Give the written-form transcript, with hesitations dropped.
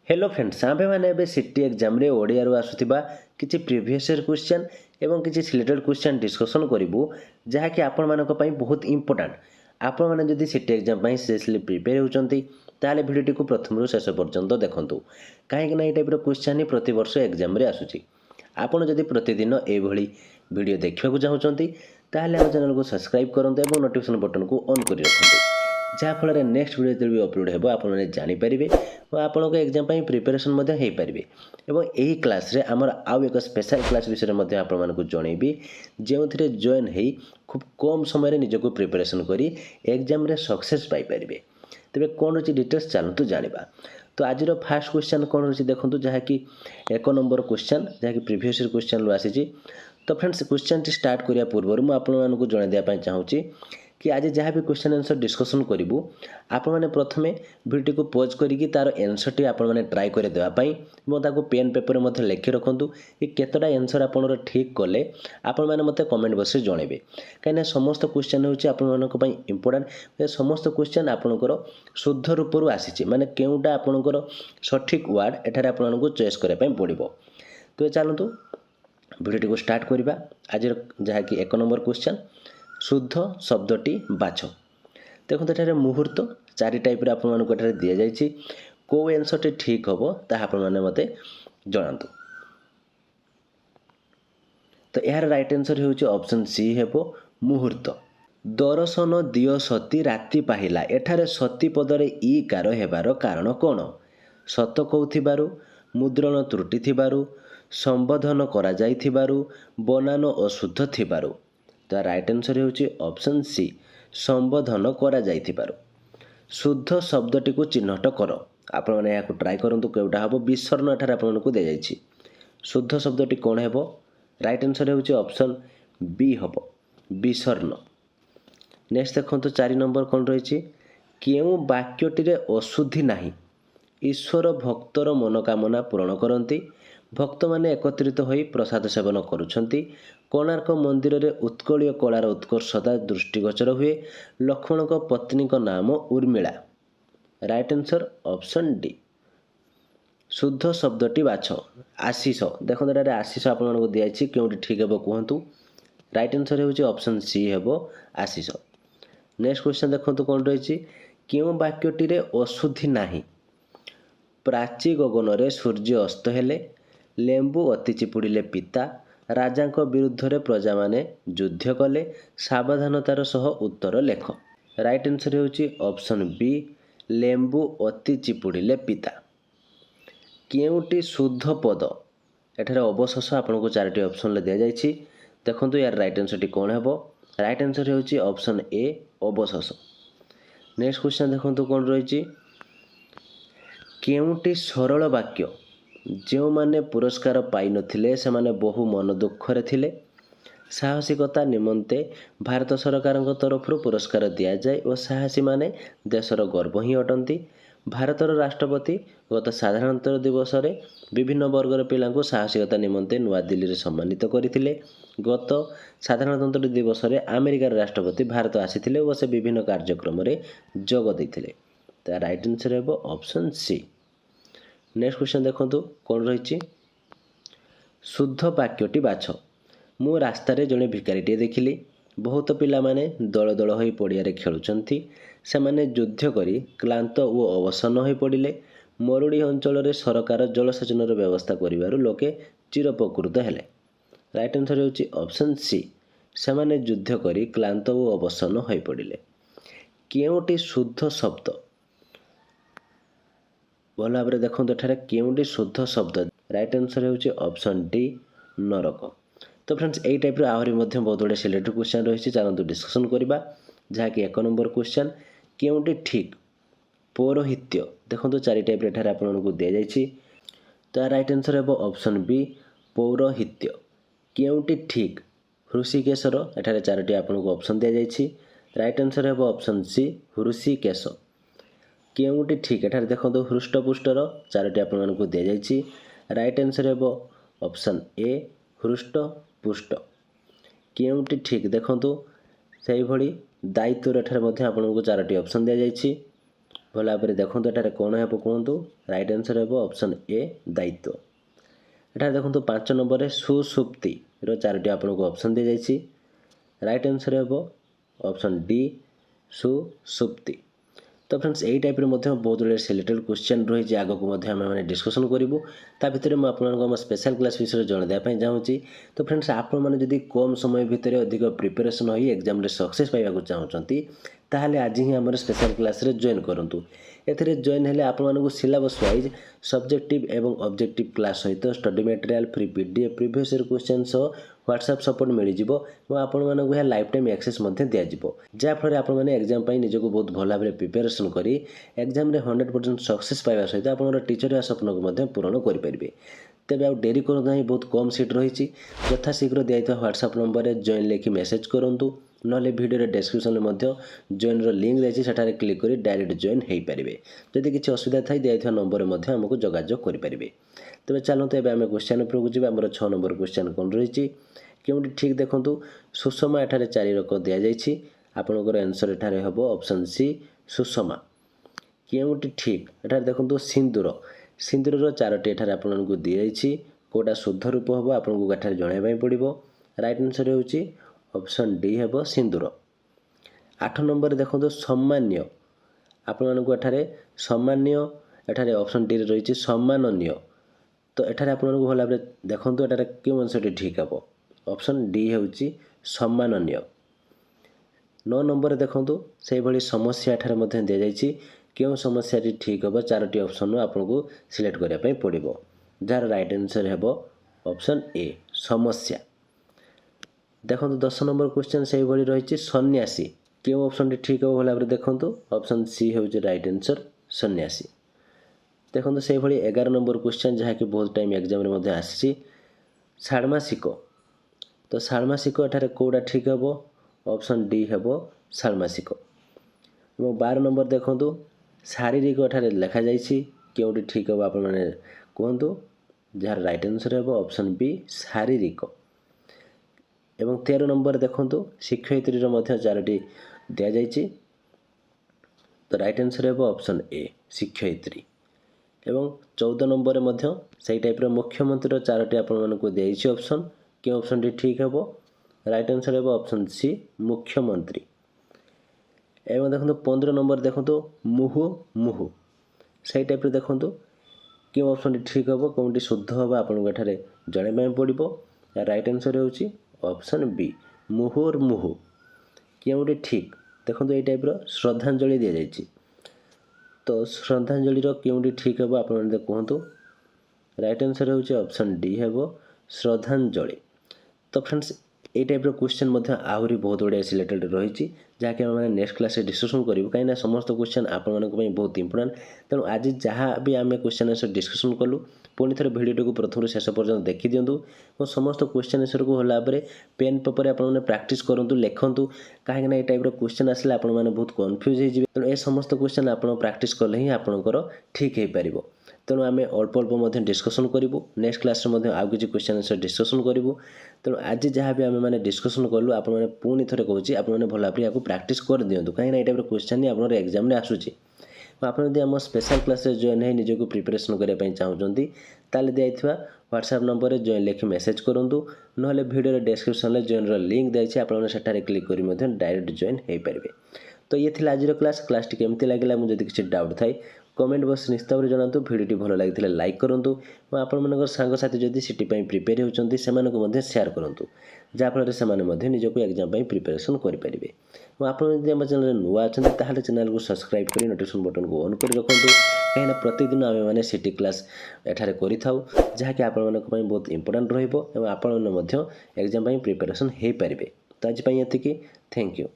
Hello friends आमे मैंने एबे सिटी एग्जाम रे ओडिया रु आसुथिबा किछि प्रीवियस ईयर क्वेश्चन एवं किछि सिलेक्टेड क्वेश्चन डिस्कशन करिवु जहा कि आपण मानक पई बहुत इंपोर्टेंट। आपण माने जदि सिटी एग्जाम पई सीरियसली प्रिपेयर होचंती ताले भिडियोटी को प्रथम रु शेष पर्यंत देखंतु काहे कि ना ए टाइप रो क्वेश्चन ही प्रति वर्ष एग्जाम रे आसुची। आपण जदि प्रतिदिन ए भली वीडियो देखिबा को चाहउचंती ताले हम चैनल को सब्सक्राइब करंतु एवं नोटिफिकेशन बटन को ऑन करि रखंतु जहाँफल नेक्स्ट वीडियो जो भी अपलोड हो आपने जानीपारे और आपको एग्जाम प्रिपेरेसन हो पारे। यही क्लास रे आमर आउ एक स्पेशल क्लास विषय में आपको जनइबी जो जॉइन हो खूब कम समय निजक प्रिपेरेसन करी एग्जाम रे सक्सेस पाइपर। तेरे कौन अच्छी डिटेल्स चलतु जाना। तो आज फास्ट क्वेश्चन कौन अच्छी देखो जहाँकि 1 नंबर क्वेश्चन जहाँकि प्रीवियस क्वेश्चन आसी। तो फ्रेंड्स क्वेश्चन टी स्टार्ट करने पूर्व मुझे जनइदेप चाहूँगी कि आज जहाँ भी क्वेश्चन आंसर डिस्कसन करूँ आपण मैंने प्रथमे वीडियो को पॉज करिकी तार आंसर टी आपण मैंने ट्राई कर देवाई ताको पेन पेपर में लिखि रखुँ कि केतटा आंसर आपन ठीक कले आपण मैंने मत कमेंट बॉक्स रे जनइबे कहीं समस्त क्वेश्चन होची आपण मानक पई इंपोर्टेंट। समस्त क्वेश्चन आपणकर शुद्ध रूप आसी माने केउटा आपणकर सठिक वर्ड एठारे आपन चॉइस करने पड़ो। तो चलतु वीडियो को स्टार्ट करवा। आज जहाँकि 1 नंबर क्वेश्चन शुद्ध शब्दटी बाछ। देखो ये मुहूर्त 4 टाइप आपको दि जाइए कौ आंसर टी ठीक हम ताहा आपण मैंने मत जनातु। तो यार राइट आंसर होउछि ऑप्शन सी हेबो मुहूर्त। दर्शन दियो सती राति पाहिला एठारे सती पदरे ई कार हेबार कारण कौन? सत कहूथिबारु, मुद्रण त्रुटि थिबारु, संबोधन करा जाइथिबारु, बनान अशुद्ध थिबारु। तो राइट आंसर होउछि ऑप्शन सी संबोधन करा जाइथिबारु। शुद्ध शब्दटी को चिन्हट कर। आपण माने याको ट्राई करंतु केउटा हबो विसर्ण एठारे आपनको दे जाइछि। शुद्ध शब्दटी कोन हेबो? राइट आंसर होउछि ऑप्शन बी हबो विसर्ण। नेक्स्ट देखंतु 4 नंबर कोन रहिछि केउ वाक्यटी रे अशुद्धि नाही। ईश्वर भक्तर मनोकामना पूर्ण करती। भक्त माने एकत्रित होई प्रसाद सेवन करुछंती। कोणार्क मंदिर रे उत्कलीय कलार उत्कर्षता दृष्टिगोचर हुए। लक्ष्मण को पत्नी को नाम Urmila. Right answer option D शुद्ध शब्दटी बाछ आशीष। देखो ये आशीष आपको दिखाई क्योंकि ठीक हे कहतु। राइट आंसर होउछि ऑप्शन सी हेबो आशीष। नेक्स्ट क्वेश्चन देखो कौन रही क्यों वाक्यटी रे अशुद्धि नाही। प्राची गगन रे सूर्य अस्त हेले। लेंबू अति चिपुड़िले पिता। राजा विरुद्ध रे प्रजा माने युद्ध कले। सावधानतार सह उत्तर लेख। राइट आंसर होउछि ऑप्शन बी लेंबू अति चिपुड़िले पिता। केउटी शुद्ध पद एठारे अवशेष आपको 4टी ऑप्शन दि जाइछि। देखंतु यार राइट आंसर टी कोन हेबो? राइट आंसर होउछि ऑप्शन ए अवशेष। नेक्स्ट क्वेश्चन देखंतु कोन रहिछि केउटी सरल वाक्य जो माने पुरस्कार पाई नथिले से माने बहु मन दुखरे थिले। साहसिकता निमंते भारत सरकार तरफ पुरस्कार दिया जाए और साहसी माने देशर गर्व ही अटंती। भारतर राष्ट्रपति गत साधारणतंत्र दिवस रे विभिन्न वर्गर पिला साहसिकता निमंते नुआ दिल्ली रे सम्मानित करथिले। गत साधारणतंत्र दिवस रे अमेरिकार राष्ट्रपति भारत आसीथिले और से विभिन्न कार्यक्रम रे जोग दैथिले। तो राइट आंसर हेबो ऑप्शन सी। नेक्स्ट क्वेश्चन देखंतु कौन रही शुद्ध वाक्यटी बाछ। मु रास्तार जड़े भिकारीटे देखिली। बहुत पिला माने दल दल होई पड़ियारे खेलुचंती। सेमाने युद्ध करी क्लांत और अवसन्न होई पड़िले। मरुड़ी अंचल रे सरकार जलसेचन व्यवस्था करिवारु लोके चिरपकृत हेले। राइट आंसर होउछि ऑप्शन सी सेमाने युद्ध करी क्लांत और अवसन्न होई पड़िले। केउटी शुद्ध शब्द भल भाव में देखो एठारे केउटी शुद्ध शब्द। राइट आंसर होउछि ऑप्शन डी नरक। तो फ्रेंड्स यही टाइप आहरी बहुत गुड़े सिलेक्टेड क्वेश्चन रही चलते डिस्कसन करवा जहाँकि 1 नंबर क्वेश्चन केउटी ठीक पौरोहित्य। देखो 4 टाइप एठारे आपको दि जाइछि। तो राइट आंसर हेबो ऑप्शन बी पौरोहित्य। केउटी ठीक हृषिकेशर एठारे 4टी आपको ऑप्शन दि जाइछि। राइट आंसर हेबो ऑप्शन सी हृषिकेश। केउटी ठीक एठारे देखो हृष्टपुष्टर 4टी आपको दि जाइछि। राइट आंसर हेबो ऑप्शन ए हृष्टपुष्ट। केउटी ठीक देखो से भली दायित्व एठारे आपको 4टी ऑप्शन दि जाइछि। ଭଲ ଭାବରେ ଦେଖନ୍ତୁ ଏଠାରେ କ'ଣ ହେବ କୁହନ୍ତୁ। ରାଇଟ୍ ଆନ୍ସର୍ ହେବ ଅପସନ୍ ଏ ଦାୟିତ୍ୱ। ଏଠାରେ ଦେଖନ୍ତୁ 5 ନମ୍ବରରେ ସୁସୁପ୍ତିର 4ଟି ଆପଣଙ୍କୁ ଅପସନ୍ ଦିଆଯାଇଛି। ରାଇଟ୍ ଆନ୍ସର୍ ହେବ ଅପସନ୍ ଡି ସୁସୁପ୍ତି। ତ ଫ୍ରେଣ୍ଡସ୍ ଏଇ ଟାଇପ୍ର ମଧ୍ୟ ବହୁତ ଗୁଡ଼ିଏ ସିଲେକ୍ଟେଡ୍ କ୍ୱେଶ୍ଚନ୍ ରହିଛି, ଆଗକୁ ମଧ୍ୟ ଆମେ ଡିସ୍କସନ୍ କରିବୁ। ତା ଭିତରେ ମୁଁ ଆପଣଙ୍କୁ ଆମ ସ୍ପେଶାଲ୍ କ୍ଲାସ୍ ବିଷୟରେ ଜଣାଇବା ପାଇଁ ଚାହୁଁଛି। ତ ଫ୍ରେଣ୍ଡସ୍ ଆପଣମାନେ ଯଦି କମ୍ ସମୟ ଭିତରେ ଅଧିକ ପ୍ରିପାରେସନ୍ ହୋଇ ଏକ୍ଜାମ୍ରେ ସକ୍ସେସ୍ ପାଇବାକୁ ଚାହୁଁଛନ୍ତି, ତାହେଲେ ଆଜି ହିଁ ଆମର ସ୍ପେଶାଲ୍ କ୍ଲାସ୍ରେ ଜଏନ୍ କରନ୍ତୁ। ଏଥିରେ ଜଏନ୍ ହେଲେ ଆପଣମାନଙ୍କୁ ସିଲାବସ୍ ୱାଇଜ୍ ସବଜେକ୍ଟିଭ୍ ଏବଂ ଅବଜେକ୍ଟିଭ୍ କ୍ଲାସ୍ ସହିତ study material, free PDF, previous year question ସହ ହ୍ୱାଟ୍ସଆପ୍ ସପୋର୍ଟ ମିଳିଯିବ ଏବଂ ଆପଣମାନଙ୍କୁ ଏହା ଲାଇଫ୍ ଟାଇମ୍ ଆକ୍ସେସ୍ ମଧ୍ୟ ଦିଆଯିବ। ଯାହାଫଳରେ ଆପଣମାନେ ଏକ୍ଜାମ୍ ପାଇଁ ନିଜକୁ ବହୁତ ଭଲ ଭାବରେ ପ୍ରିପାରେସନ୍ କରି ଏକ୍ଜାମ୍ରେ 100% ସକ୍ସେସ୍ ପାଇବା ସହିତ ଆପଣଙ୍କର ଟିଚର୍ ହେବା ସ୍ୱପ୍ନକୁ ମଧ୍ୟ ପୂରଣ କରିପାରିବେ। ତେବେ ଆଉ ଡେରି କରନ୍ତୁ ନାହିଁ, ବହୁତ କମ୍ ସିଟ୍ ରହିଛି। ଯଥାଶୀଘ୍ର ଦିଆଯାଇଥିବା ହ୍ୱାଟ୍ସଆପ୍ ନମ୍ବରରେ ଜଏନ୍ ଲେଖି ମେସେଜ୍ କରନ୍ତୁ, ନହେଲେ ଭିଡ଼ିଓରେ ଡେସ୍କ୍ରିପ୍ସନ୍ରେ ମଧ୍ୟ ଜଏନ୍ର ଲିଙ୍କ୍ ଦେଇଛି, ସେଠାରେ କ୍ଲିକ୍ କରି ଡାଇରେକ୍ଟ ଜଏନ୍ ହୋଇପାରିବେ। ଯଦି କିଛି ଅସୁବିଧା ଥାଏ ଦିଆଯାଇଥିବା ନମ୍ବରରେ ମଧ୍ୟ ଆମକୁ ଯୋଗାଯୋଗ କରିପାରିବେ। ତେବେ ଚାଲନ୍ତୁ ଏବେ ଆମେ କ୍ୱେଶ୍ଚନ୍ ଉପରକୁ ଯିବା। ଆମର 6 ନମ୍ବର କ୍ୱେଶ୍ଚନ୍ କ'ଣ ରହିଛି, କେଉଁଠି ଠିକ୍ ଦେଖନ୍ତୁ। ସୁଷମା ଏଠାରେ 4 ଅଙ୍କ ଦିଆଯାଇଛି। ଆପଣଙ୍କର ଆନ୍ସର୍ ଏଠାରେ ହେବ ଅପସନ୍ ସି ସୁଷମା। କେଉଁଠି ଠିକ୍, ଏଠାରେ ଦେଖନ୍ତୁ ସିନ୍ଦୁର। ସିନ୍ଦୁରର 4ଟି ଏଠାରେ ଆପଣଙ୍କୁ ଦିଆଯାଇଛି। କେଉଁଟା ଶୁଦ୍ଧ ରୂପ ହେବ ଆପଣଙ୍କୁ ଏଠାରେ ଜଣାଇବା ପାଇଁ ପଡ଼ିବ। ରାଇଟ୍ ଆନ୍ସର୍ ହେଉଛି ଅପସନ୍ ଡି ହେବ ସିନ୍ଦୁର। 8 ନମ୍ବରରେ ଦେଖନ୍ତୁ ସମ୍ମାନୀୟ। ଆପଣମାନଙ୍କୁ ଏଠାରେ ସମ୍ମାନୀୟ, ଏଠାରେ ଅପସନ୍ ଡିରେ ରହିଛି ସମ୍ମାନନୀୟ। ତ ଏଠାରେ ଆପଣଙ୍କୁ ଭଲ ଭାବରେ ଦେଖନ୍ତୁ ଏଠାରେ କେଉଁ ଅଂଶଟି ଠିକ୍ ହେବ। ଅପସନ୍ ଡି ହେଉଛି ସମ୍ମାନନୀୟ। 9 ନମ୍ବରରେ ଦେଖନ୍ତୁ ସେହିଭଳି ସମସ୍ୟା ଏଠାରେ ମଧ୍ୟ ଦିଆଯାଇଛି। କେଉଁ ସମସ୍ୟାଟି ଠିକ୍ ହେବ 4ଟି ଅପସନ୍ରୁ ଆପଣଙ୍କୁ ସିଲେକ୍ଟ କରିବା ପାଇଁ ପଡ଼ିବ, ଯାହାର ରାଇଟ୍ ଆନ୍ସର୍ ହେବ ଅପସନ୍ ଏ ସମସ୍ୟା। ଦେଖନ୍ତୁ 10 ନମ୍ବର କ୍ୱେଶ୍ଚନ୍ ସେହିଭଳି ରହିଛି ସନ୍ନ୍ୟାସୀ। କେଉଁ ଅପସନ୍ଟି ଠିକ୍ ହେବ ଭଲ ଭାବରେ ଦେଖନ୍ତୁ। ଅପସନ୍ ସି ହେଉଛି ରାଇଟ୍ ଆନ୍ସର୍ ସନ୍ନ୍ୟାସୀ। ଦେଖନ୍ତୁ ସେହିଭଳି 11 ନମ୍ବର କ୍ୱେଶ୍ଚନ୍, ଯାହାକି ବହୁତ ଟାଇମ୍ ଏକ୍ଜାମ୍ରେ ମଧ୍ୟ ଆସିଛି, ଷାଣ୍ମାସିକ। ତ ଷାଣ୍ମାସିକ ଏଠାରେ କେଉଁଟା ଠିକ୍ ହେବ। ଅପସନ୍ ଡି ହେବ ଷାଣ୍ମାସିକ। ଏବଂ 12 ନମ୍ବର ଦେଖନ୍ତୁ ଶାରୀରିକ ଏଠାରେ ଲେଖାଯାଇଛି। କେଉଁଠି ଠିକ୍ ହେବ ଆପଣମାନେ କୁହନ୍ତୁ, ଯାହାର ରାଇଟ୍ ଆନ୍ସର୍ ହେବ ଅପସନ୍ ବି ଶାରୀରିକ। ଏବଂ 13 ନମ୍ବର ଦେଖନ୍ତୁ ଶିକ୍ଷୟିତ୍ରୀର ମଧ୍ୟ 4ଟି ଦିଆଯାଇଛି। ତ ରାଇଟ୍ ଆନ୍ସର୍ ହେବ ଅପସନ୍ ଏ ଶିକ୍ଷୟିତ୍ରୀ। ଏବଂ 14 ନମ୍ବରରେ ମଧ୍ୟ ସେଇ ଟାଇପ୍ର ମୁଖ୍ୟମନ୍ତ୍ରୀର 4ଟି ଆପଣମାନଙ୍କୁ ଦିଆଯାଇଛି ଅପସନ୍। କେଉଁ ଅପସନ୍ଟି ଠିକ୍ ହେବ। ରାଇଟ୍ ଆନ୍ସର୍ ହେବ ଅପସନ୍ ସି ମୁଖ୍ୟମନ୍ତ୍ରୀ। ଏବଂ ଦେଖନ୍ତୁ 15 ନମ୍ବର ଦେଖନ୍ତୁ ମୁହୁର୍ମୁହୁ। ସେଇ ଟାଇପ୍ର ଦେଖନ୍ତୁ କେଉଁ ଅପସନ୍ଟି ଠିକ୍ ହେବ, କେଉଁଟି ଶୁଦ୍ଧ ହେବ ଆପଣଙ୍କୁ ଏଠାରେ ଜଣାଇବା ପାଇଁ ପଡ଼ିବ। ରାଇଟ୍ ଆନ୍ସର୍ ହେଉଛି ଅପସନ୍ ବି ମୁହୁର୍ମୁହୁ। କେଉଁଟି ଠିକ୍ ଦେଖନ୍ତୁ ଏଇ ଟାଇପ୍ର ଶ୍ରଦ୍ଧାଞ୍ଜଳି ଦିଆଯାଇଛି। ତ ଶ୍ରଦ୍ଧାଞ୍ଜଳିର କେଉଁଟି ଠିକ୍ ହେବ ଆପଣମାନେ କୁହନ୍ତୁ। ରାଇଟ୍ ଆନ୍ସର୍ ହେଉଛି ଅପସନ୍ ଡି ହେବ ଶ୍ରଦ୍ଧାଞ୍ଜଳି। ତ ଫ୍ରେଣ୍ଡସ୍ ଏଇ ଟାଇପ୍ର କ୍ୱେଶ୍ଚନ୍ ମଧ୍ୟ ଆହୁରି ବହୁତ ଗୁଡ଼ିଏ ସିଲେକ୍ଟେଡ୍ ରହିଛି, ଯାହାକି ଆମେ ନେକ୍ସଟ କ୍ଲାସ୍ରେ ଡିସ୍କସନ୍ କରିବୁ। କାହିଁକିନା ସମସ୍ତ କ୍ୱେଶ୍ଚନ୍ ଆପଣମାନଙ୍କ ପାଇଁ ବହୁତ ଇମ୍ପୋର୍ଟାଣ୍ଟ। ତେଣୁ ଆଜି ଯାହା ବି ଆମେ କ୍ୱେଶ୍ଚନ୍ ଆନ୍ସର୍ ଡିସ୍କସନ୍ କଲୁ, ପୁଣି ଥରେ ଭିଡ଼ିଓଟିକୁ ପ୍ରଥମରୁ ଶେଷ ପର୍ଯ୍ୟନ୍ତ ଦେଖିଦିଅନ୍ତୁ ଏବଂ ସମସ୍ତ କ୍ୱେଶ୍ଚନ୍ ଆନ୍ସର୍କୁ ଭଲ ଭାବରେ ପେନ୍ ପେପରରେ ଆପଣମାନେ ପ୍ରାକ୍ଟିସ୍ କରନ୍ତୁ, ଲେଖନ୍ତୁ। କାହିଁକିନା ଏଇ ଟାଇପ୍ର କ୍ୱେଶ୍ଚନ୍ ଆସିଲେ ଆପଣମାନେ ବହୁତ କନଫ୍ୟୁଜ୍ ହେଇଯିବେ। ତେଣୁ ଏ ସମସ୍ତ କ୍ୱେଶ୍ଚନ୍ ଆପଣ ପ୍ରାକ୍ଟିସ୍ କଲେ ହିଁ ଆପଣଙ୍କର ଠିକ୍ ହେଇପାରିବ। ତେଣୁ ଆମେ ଅଳ୍ପ ଅଳ୍ପ ମଧ୍ୟ ଡିସ୍କସନ୍ କରିବୁ। ନେକ୍ସଟ କ୍ଲାସ୍ରେ ମଧ୍ୟ ଆଉ କିଛି କ୍ୱେଶ୍ଚନ୍ ଆନ୍ସର୍ ଡିସ୍କସନ୍ କରିବୁ। ତେଣୁ ଆଜି ଯାହା ବି ଆମେମାନେ ଡିସ୍କସନ୍ କଲୁ, ଆପଣମାନେ ପୁଣି ଥରେ କହୁଛି ଆପଣମାନେ ଭଲ ଭାବରେ ଏହାକୁ ପ୍ରାକ୍ଟିସ୍ କରିଦିଅନ୍ତୁ। କାହିଁକିନା ଏଇ ଟାଇପ୍ର କ୍ୱେଶ୍ଚନ୍ ହିଁ ଆପଣଙ୍କର ଏକ୍ଜାମ୍ରେ ଆସୁଛି। ଆପଣ ଯଦି ଆମ ସ୍ପେଶାଲ୍ କ୍ଲାସ୍ରେ ଜଏନ୍ ହୋଇ ନିଜକୁ ପ୍ରିପାରେସନ୍ କରିବା ପାଇଁ ଚାହୁଁଛନ୍ତି, ତାହେଲେ ଦିଆଯାଇଥିବା ହ୍ୱାଟ୍ସଆପ୍ ନମ୍ବରରେ ଜଏନ୍ ଲେଖି ମେସେଜ୍ କରନ୍ତୁ, ନହେଲେ ଭିଡ଼ିଓର ଡେସ୍କ୍ରିପ୍ସନ୍ରେ ଜଏନ୍ର ଲିଙ୍କ୍ ଦେଇଛି, ଆପଣମାନେ ସେଠାରେ କ୍ଲିକ୍ କରି ମଧ୍ୟ ଡାଇରେକ୍ଟ ଜଏନ୍ ହୋଇପାରିବେ। ତ ଇଏ ଥିଲା ଆଜିର କ୍ଲାସ୍ଟି କେମିତି ଲାଗିଲା, ମୁଁ ଯଦି କିଛି ଡାଉଟ୍ ଥାଏ କମେଣ୍ଟ ବକ୍ସ ନିଶ୍ଚିତ ଭାବରେ ଜଣାନ୍ତୁ। ଭିଡ଼ିଓଟି ଭଲ ଲାଗିଥିଲେ ଲାଇକ୍ କରନ୍ତୁ ଏବଂ ଆପଣମାନଙ୍କର ସାଙ୍ଗସାଥି ଯଦି ସିଟି ପାଇଁ ପ୍ରିପେୟାର ହେଉଛନ୍ତି ସେମାନଙ୍କୁ ମଧ୍ୟ ସେୟାର କରନ୍ତୁ, ଯାହାଫଳରେ ସେମାନେ ମଧ୍ୟ ନିଜକୁ ଏକ୍ଜାମ୍ ପାଇଁ ପ୍ରିପାରେସନ୍ କରିପାରିବେ। ଏବଂ ଆପଣ ଯଦି ଆମ ଚ୍ୟାନେଲରେ ନୂଆ ଅଛନ୍ତି ତାହେଲେ ଚ୍ୟାନେଲକୁ ସବସ୍କ୍ରାଇବ୍ କରି ନୋଟିଫିକେସନ୍ ବଟନ୍କୁ ଅନ୍ କରି ରଖନ୍ତୁ। କାହିଁକିନା ପ୍ରତିଦିନ ଆମେମାନେ ସିଟି କ୍ଲାସ୍ ଏଠାରେ କରିଥାଉ, ଯାହାକି ଆପଣମାନଙ୍କ ପାଇଁ ବହୁତ ଇମ୍ପୋର୍ଟାଣ୍ଟ ରହିବ ଏବଂ ଆପଣମାନେ ମଧ୍ୟ ଏକ୍ଜାମ୍ ପାଇଁ ପ୍ରିପାରେସନ୍ ହୋଇପାରିବେ। ତ ଆଜି ପାଇଁ ଏତିକି। Thank you.